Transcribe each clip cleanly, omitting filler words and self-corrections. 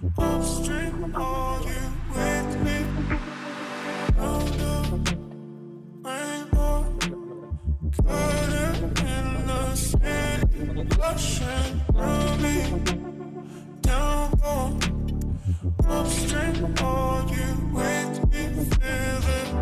Upstream, are you with me? Under rainbow, curtain in the city, rushing through me. Downpour, upstream, are you with me? Feel it.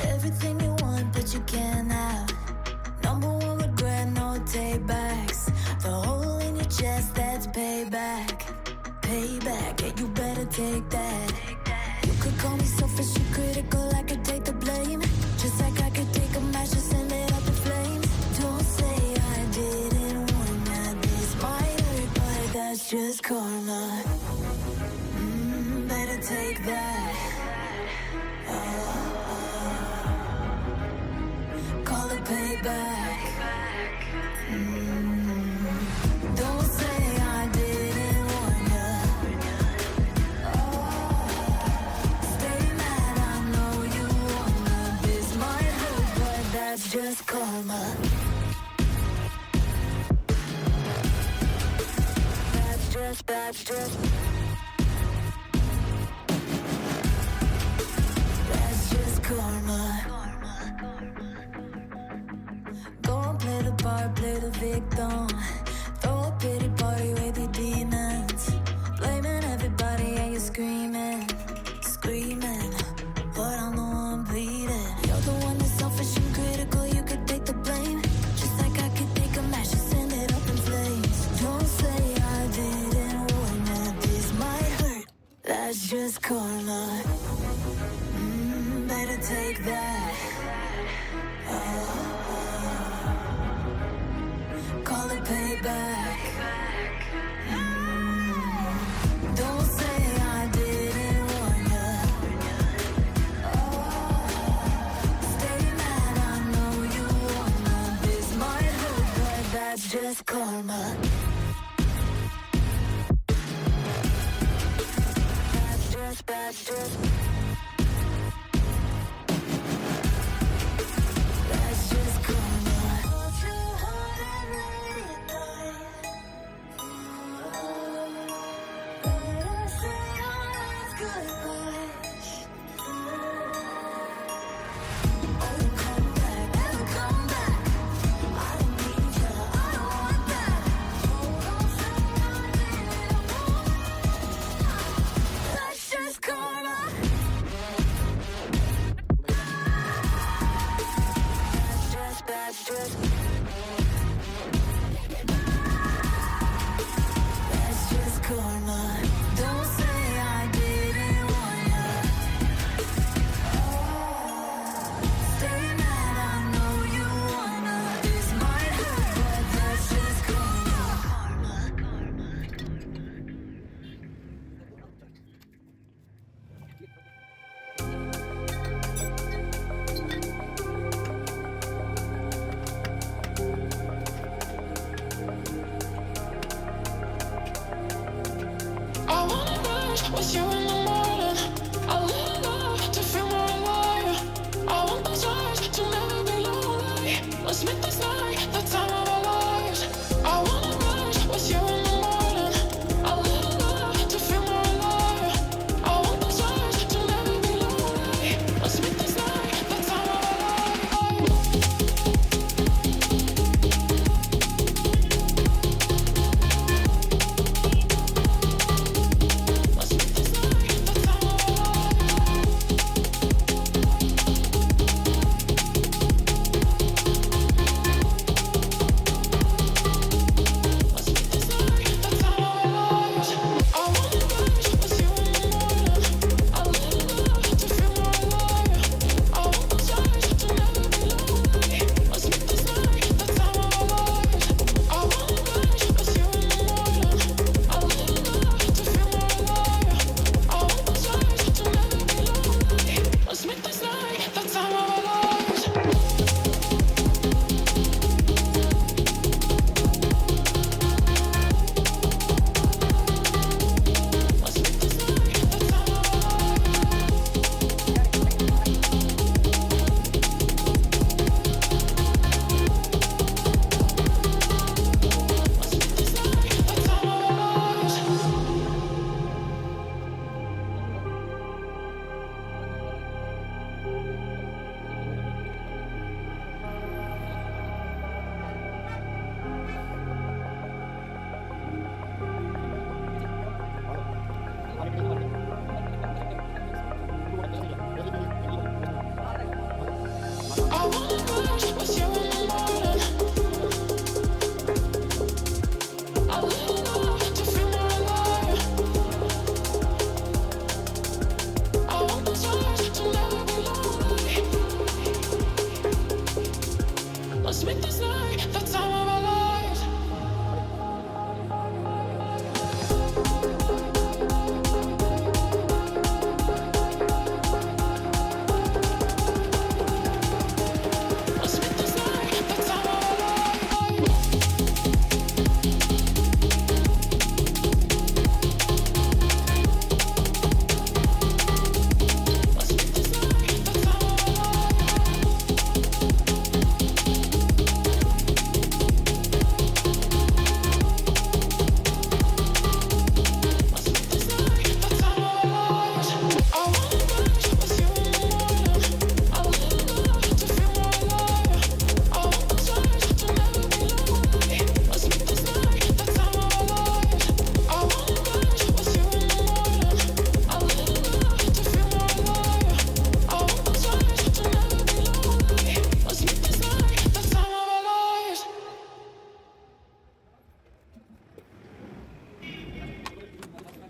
Everything you want, but you can't have. Number one regret, no take backs. The hole in your chest, that's payback. Payback, yeah, you better take that. You could call me selfish and critical, I could take the blame. Just like I could take a match and send it up in flames. Don't say I didn't warn ya, this might hurt, but that's just karma. Better take that. Call it payback. Don't say I didn't warn ya. Stay mad, I know you wanna. This might hurt, but that's just karma. That's just karma. Go and play the part, play the victim. Throw a pity party with your demons. Blaming everybody and you're screaming, screaming. But I'm the one bleeding. You're the one that's selfish and critical, you could take the blame. Just like I could take a match and send it up in flames. Don't say I didn't warn ya, this might hurt. That's just karma. Better take that. Call it payback. Don't say I didn't warn ya. Stay mad, I know you wanna. This might hurt, but that's just karma. That's just karma.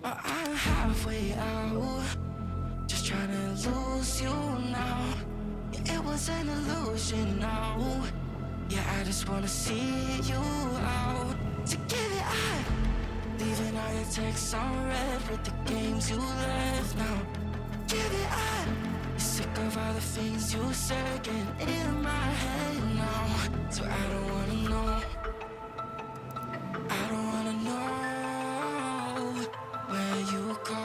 I'm halfway out, just trying to lose you now. Yeah, it was an illusion now. Yeah, I just wanna see you out. To give it up, leaving all your texts on red with the games you left now. Give it up, sick of all the things you said getting in my head now. So I don't wanna know, I don't wanna know where you go.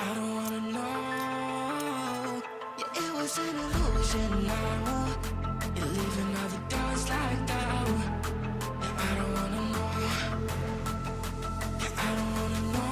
I don't wanna know. Yeah, it was an illusion now. You're leaving all the doors like that. Yeah, I don't wanna know. Yeah, I don't wanna know.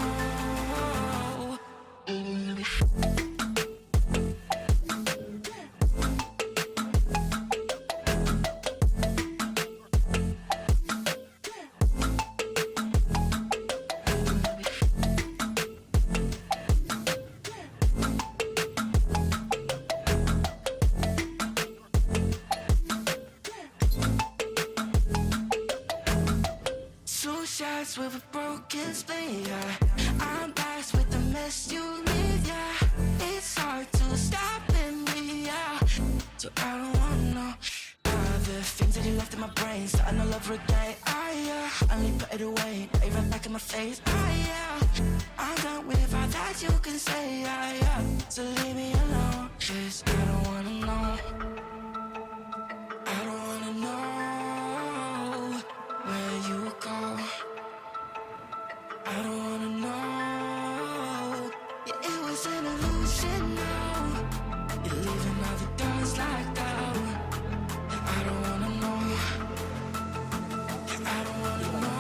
Shots with a broken spleen, yeah. I'm blessed with the mess you leave, yeah. It's hard to stop in me, yeah. So I don't wanna know all the things that you left in my brain, starting all over again, yeah. I only put it away, now you're right back in my face, yeah. I'm done with all that you can say, yeah. So leave me alone, 'cause I don't wanna know. I don't wanna know where you go. I don't wanna know. Yeah, it was an illusion now. You're leaving all the doors like that. Yeah, I don't wanna know. Yeah, I don't wanna know.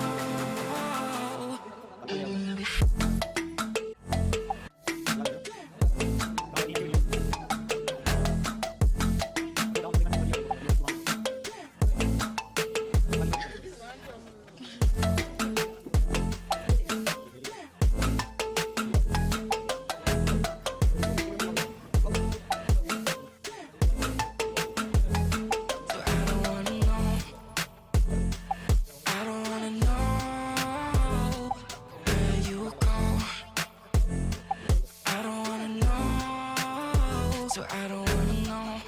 So I don't wanna know.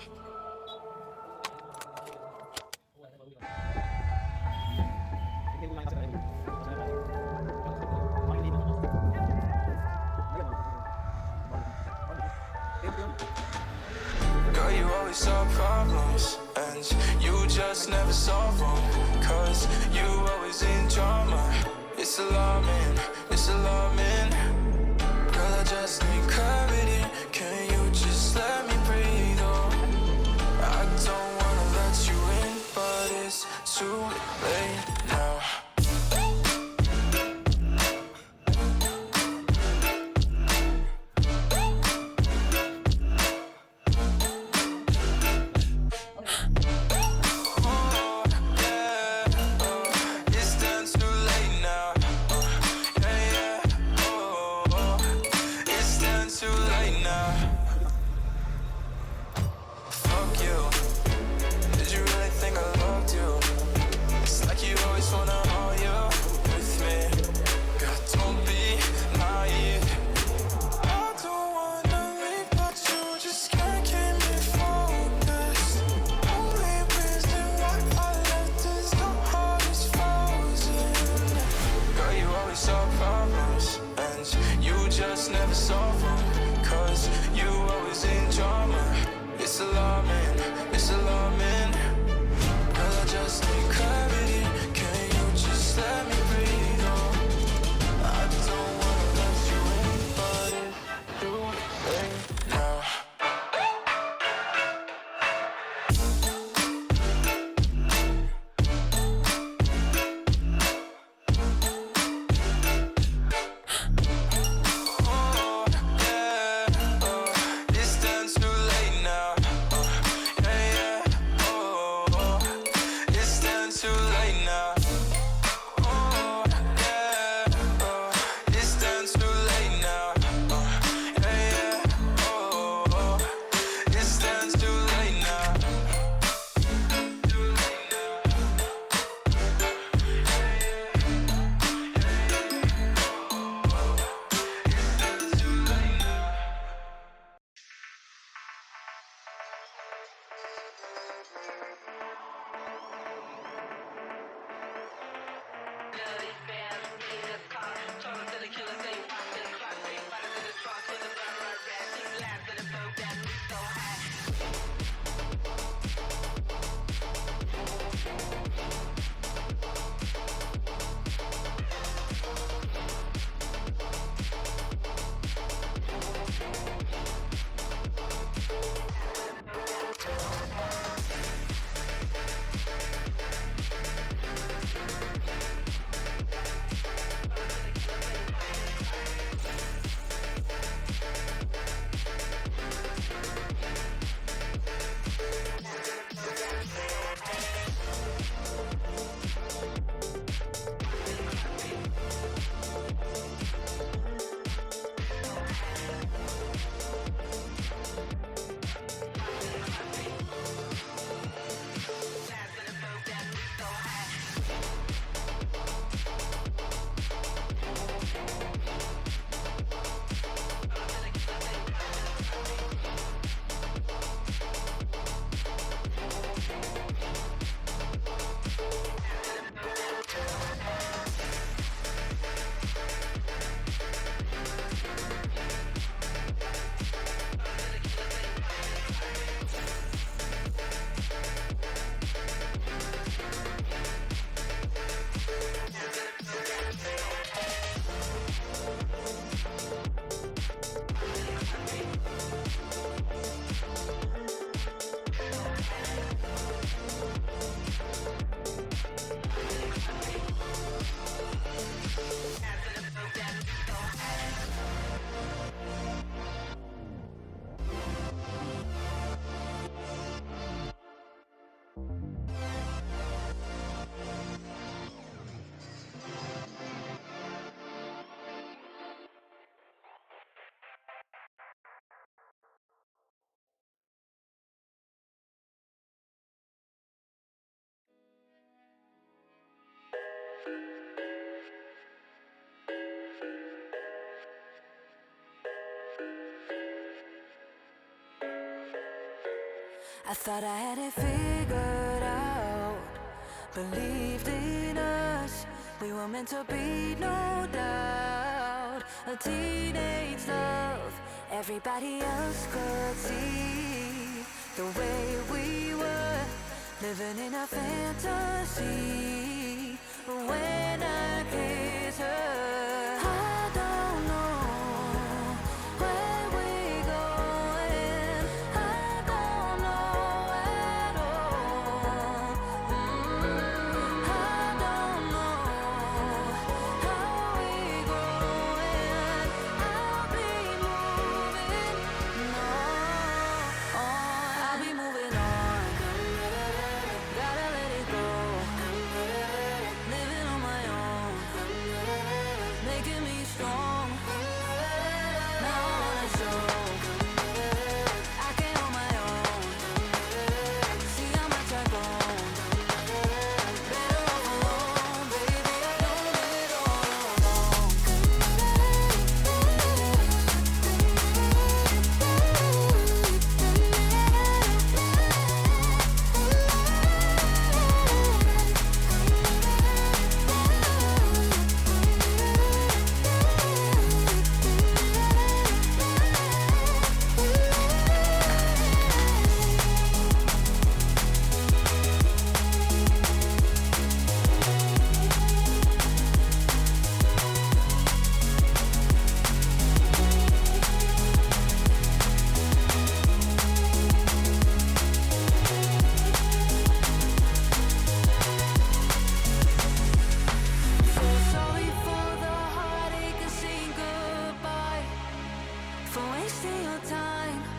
Girl, you always solve problems, and you just never solve them, 'cause you always in drama. It's alarming, it's alarming. Girl, I just need clarity. Can you just let me breathe? Oh, I don't wanna let you in, but it's too late now. Too now. I thought I had it figured out, believed in us, we were meant to be, no doubt. A teenage love, everybody else could see the way we were, living in a fantasy. When I kiss her, I don't know where we're going, I don't know at all. I don't know how we're growing. I'll be moving on. I'll be moving on. Gotta let it go. Living on my own. time.